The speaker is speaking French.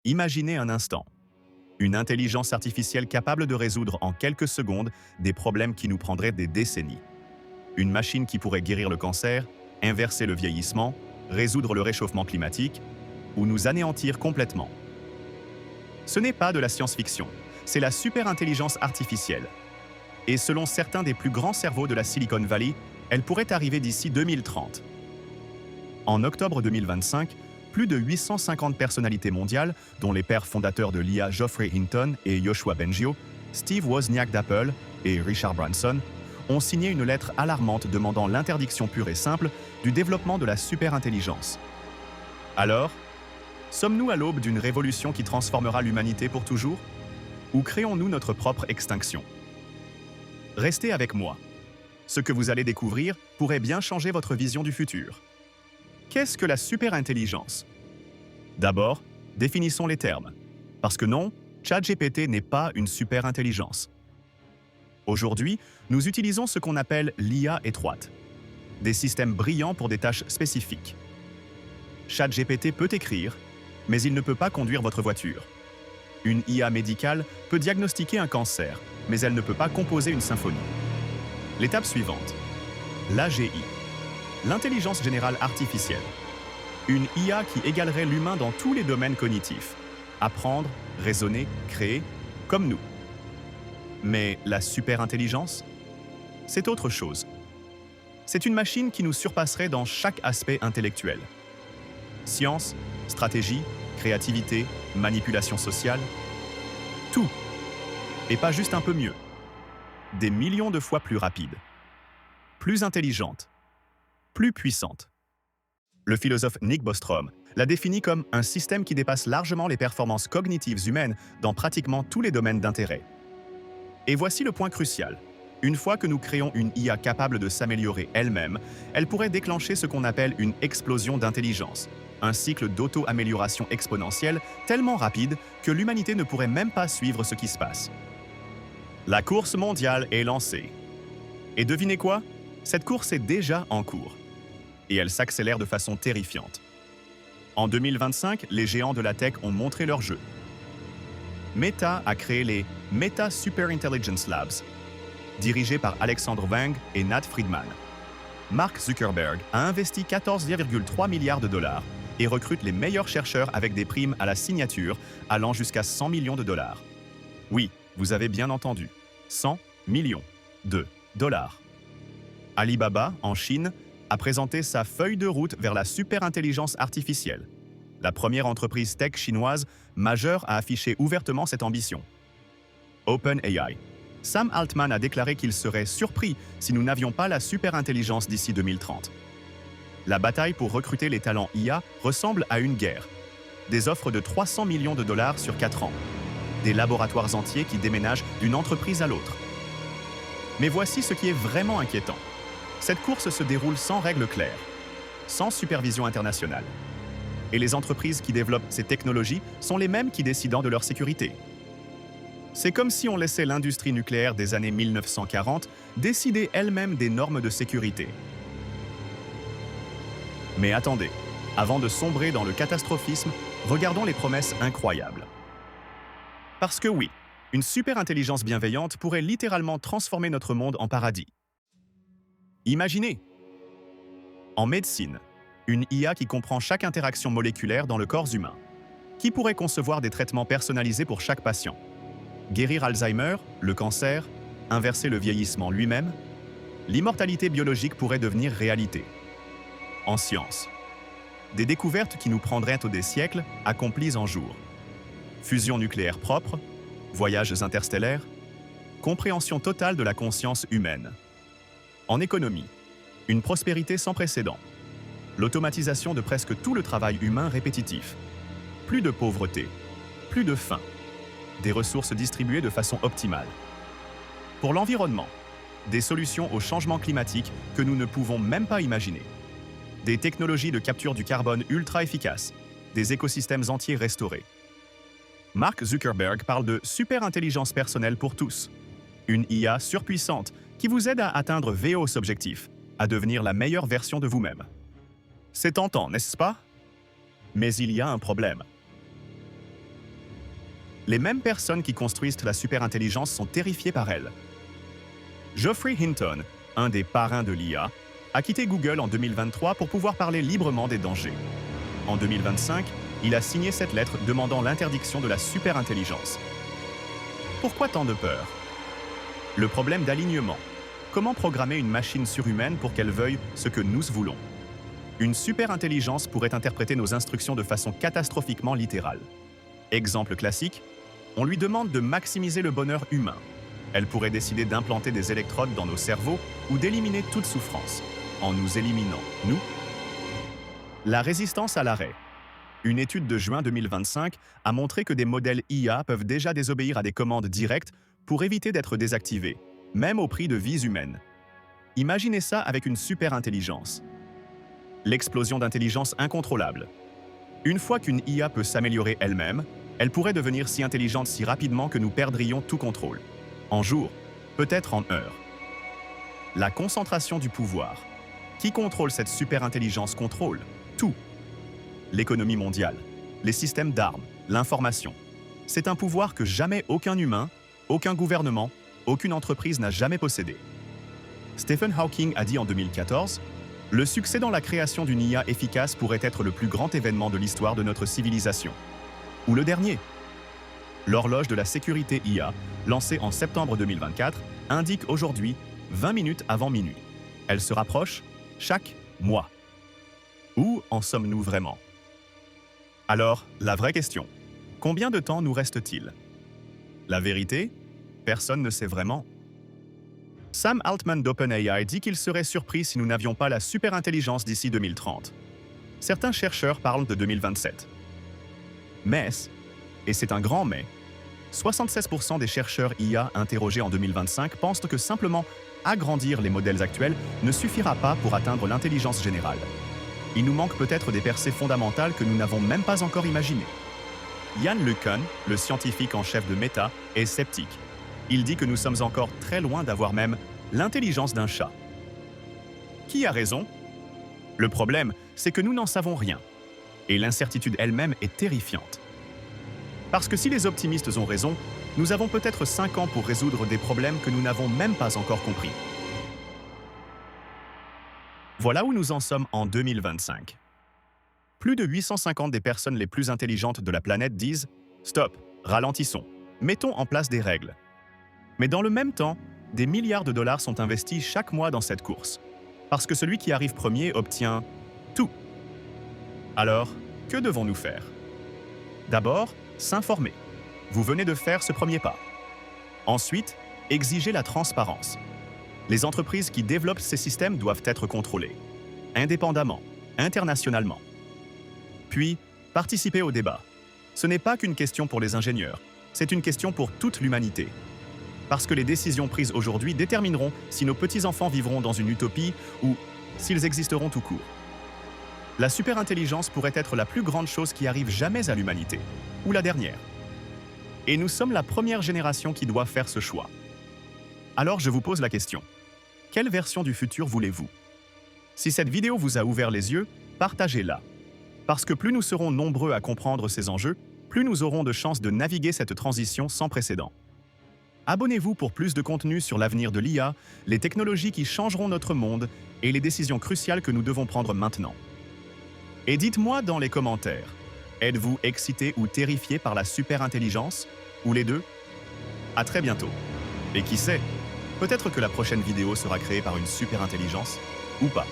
Imaginez un instant. Une intelligence artificielle capable de résoudre en quelques secondes des problèmes qui nous prendraient des décennies. Une machine qui pourrait guérir le cancer, inverser le vieillissement, résoudre le réchauffement climatique ou nous anéantir complètement. Ce n'est pas de la science-fiction, c'est la superintelligence artificielle. Et selon certains des plus grands cerveaux de la Silicon Valley, elle pourrait arriver d'ici 2030. En octobre 2025, plus de 850 personnalités mondiales, dont les pères fondateurs de l'IA Geoffrey Hinton et Yoshua Bengio, Steve Wozniak d'Apple et Richard Branson, ont signé une lettre alarmante demandant l'interdiction pure et simple du développement de la superintelligence. Alors, sommes-nous à l'aube d'une révolution qui transformera l'humanité pour toujours? Ou créons-nous notre propre extinction? Restez avec moi. Ce que vous allez découvrir pourrait bien changer votre vision du futur. Qu'est-ce que la superintelligence? D'abord, définissons les termes. Parce que non, ChatGPT n'est pas une superintelligence. Aujourd'hui, nous utilisons ce qu'on appelle l'IA étroite. Des systèmes brillants pour des tâches spécifiques. ChatGPT peut écrire, mais il ne peut pas conduire votre voiture. Une IA médicale peut diagnostiquer un cancer, mais elle ne peut pas composer une symphonie. L'étape suivante. L'AGI. L'intelligence générale artificielle. Une IA qui égalerait l'humain dans tous les domaines cognitifs. Apprendre, raisonner, créer, comme nous. Mais la superintelligence? C'est autre chose. C'est une machine qui nous surpasserait dans chaque aspect intellectuel. Science, stratégie, créativité, manipulation sociale. Tout. Et pas juste un peu mieux. Des millions de fois plus rapide. Plus intelligente. Plus puissante. Le philosophe Nick Bostrom l'a défini comme un système qui dépasse largement les performances cognitives humaines dans pratiquement tous les domaines d'intérêt. Et voici le point crucial. Une fois que nous créons une IA capable de s'améliorer elle-même, elle pourrait déclencher ce qu'on appelle une explosion d'intelligence, un cycle d'auto-amélioration exponentielle tellement rapide que l'humanité ne pourrait même pas suivre ce qui se passe. La course mondiale est lancée. Et devinez quoi? Cette course est déjà en cours. Et elle s'accélère de façon terrifiante. En 2025, les géants de la tech ont montré leur jeu. Meta a créé les Meta Superintelligence Labs, dirigés par Alexandre Wang et Nat Friedman. Mark Zuckerberg a investi 14,3 milliards de dollars et recrute les meilleurs chercheurs avec des primes à la signature allant jusqu'à 100 millions de dollars. Oui, vous avez bien entendu, 100 millions de dollars. Alibaba, en Chine, a présenté sa feuille de route vers la superintelligence artificielle. La première entreprise tech chinoise majeure a affiché ouvertement cette ambition. OpenAI. Sam Altman a déclaré qu'il serait surpris si nous n'avions pas la superintelligence d'ici 2030. La bataille pour recruter les talents IA ressemble à une guerre. Des offres de 300 millions de dollars sur 4 ans. Des laboratoires entiers qui déménagent d'une entreprise à l'autre. Mais voici ce qui est vraiment inquiétant. Cette course se déroule sans règles claires, sans supervision internationale. Et les entreprises qui développent ces technologies sont les mêmes qui décident de leur sécurité. C'est comme si on laissait l'industrie nucléaire des années 1940 décider elle-même des normes de sécurité. Mais attendez, avant de sombrer dans le catastrophisme, regardons les promesses incroyables. Parce que oui, une superintelligence bienveillante pourrait littéralement transformer notre monde en paradis. Imaginez! En médecine, une IA qui comprend chaque interaction moléculaire dans le corps humain. Qui pourrait concevoir des traitements personnalisés pour chaque patient? Guérir Alzheimer, le cancer, inverser le vieillissement lui-même? L'immortalité biologique pourrait devenir réalité. En science, des découvertes qui nous prendraient des siècles accomplies en jours. Fusion nucléaire propre, voyages interstellaires, compréhension totale de la conscience humaine. En économie, une prospérité sans précédent. L'automatisation de presque tout le travail humain répétitif. Plus de pauvreté, plus de faim. Des ressources distribuées de façon optimale. Pour l'environnement, des solutions au changement climatique que nous ne pouvons même pas imaginer. Des technologies de capture du carbone ultra efficaces. Des écosystèmes entiers restaurés. Mark Zuckerberg parle de superintelligence personnelle pour tous. Une IA surpuissante qui vous aide à atteindre vos objectifs, à devenir la meilleure version de vous-même. C'est tentant, n'est-ce pas? Mais il y a un problème. les mêmes personnes qui construisent la superintelligence sont terrifiées par elle. Geoffrey Hinton, un des parrains de l'IA, a quitté Google en 2023 pour pouvoir parler librement des dangers. En 2025, il a signé cette lettre demandant l'interdiction de la superintelligence. Pourquoi tant de peur? Le problème d'alignement. Comment programmer une machine surhumaine pour qu'elle veuille ce que nous voulons? Une superintelligence pourrait interpréter nos instructions de façon catastrophiquement littérale. Exemple classique, on lui demande de maximiser le bonheur humain. Elle pourrait décider d'implanter des électrodes dans nos cerveaux ou d'éliminer toute souffrance, en nous éliminant, nous. La résistance à l'arrêt. Une étude de juin 2025 a montré que des modèles IA peuvent déjà désobéir à des commandes directes pour éviter d'être désactivés, même au prix de vies humaines. Imaginez ça avec une superintelligence. L'explosion d'intelligence incontrôlable. Une fois qu'une IA peut s'améliorer elle-même, elle pourrait devenir si intelligente si rapidement que nous perdrions tout contrôle. En jours, peut-être en heures. La concentration du pouvoir. Qui contrôle cette superintelligence contrôle tout. L'économie mondiale, les systèmes d'armes, l'information. C'est un pouvoir que jamais aucun humain, aucun gouvernement, aucune entreprise n'a jamais possédé. Stephen Hawking a dit en 2014 « Le succès dans la création d'une IA efficace pourrait être le plus grand événement de l'histoire de notre civilisation. » Ou le dernier. L'horloge de la sécurité IA, lancée en septembre 2024, indique aujourd'hui 20 minutes avant minuit. Elle se rapproche chaque mois. Où en sommes-nous vraiment? Alors, la vraie question, combien de temps nous reste-t-il? La vérité, personne ne sait vraiment. Sam Altman d'OpenAI dit qu'il serait surpris si nous n'avions pas la superintelligence d'ici 2030. Certains chercheurs parlent de 2027. Mais, et c'est un grand mais, 76% des chercheurs IA interrogés en 2025 pensent que simplement agrandir les modèles actuels ne suffira pas pour atteindre l'intelligence générale. Il nous manque peut-être des percées fondamentales que nous n'avons même pas encore imaginées. Yann LeCun, le scientifique en chef de Meta, est sceptique. Il dit que nous sommes encore très loin d'avoir même l'intelligence d'un chat. Qui a raison? Le problème, c'est que nous n'en savons rien. Et l'incertitude elle-même est terrifiante. Parce que si les optimistes ont raison, nous avons peut-être 5 ans pour résoudre des problèmes que nous n'avons même pas encore compris. Voilà où nous en sommes en 2025. Plus de 850 des personnes les plus intelligentes de la planète disent « Stop, ralentissons, mettons en place des règles ». Mais dans le même temps, des milliards de dollars sont investis chaque mois dans cette course. Parce que celui qui arrive premier obtient tout. Alors, que devons-nous faire? D'abord, s'informer. Vous venez de faire ce premier pas. Ensuite, exiger la transparence. Les entreprises qui développent ces systèmes doivent être contrôlées, indépendamment, internationalement. Puis, participer au débat. Ce n'est pas qu'une question pour les ingénieurs, c'est une question pour toute l'humanité. Parce que les décisions prises aujourd'hui détermineront si nos petits-enfants vivront dans une utopie ou s'ils existeront tout court. La superintelligence pourrait être la plus grande chose qui arrive jamais à l'humanité, ou la dernière. Et nous sommes la première génération qui doit faire ce choix. Alors je vous pose la question. Quelle version du futur voulez-vous? Si cette vidéo vous a ouvert les yeux, partagez-la. Parce que plus nous serons nombreux à comprendre ces enjeux, plus nous aurons de chances de naviguer cette transition sans précédent. Abonnez-vous pour plus de contenu sur l'avenir de l'IA, les technologies qui changeront notre monde et les décisions cruciales que nous devons prendre maintenant. Et dites-moi dans les commentaires, êtes-vous excité ou terrifié par la superintelligence, ou les deux? À très bientôt. Et qui sait, peut-être que la prochaine vidéo sera créée par une superintelligence, ou pas.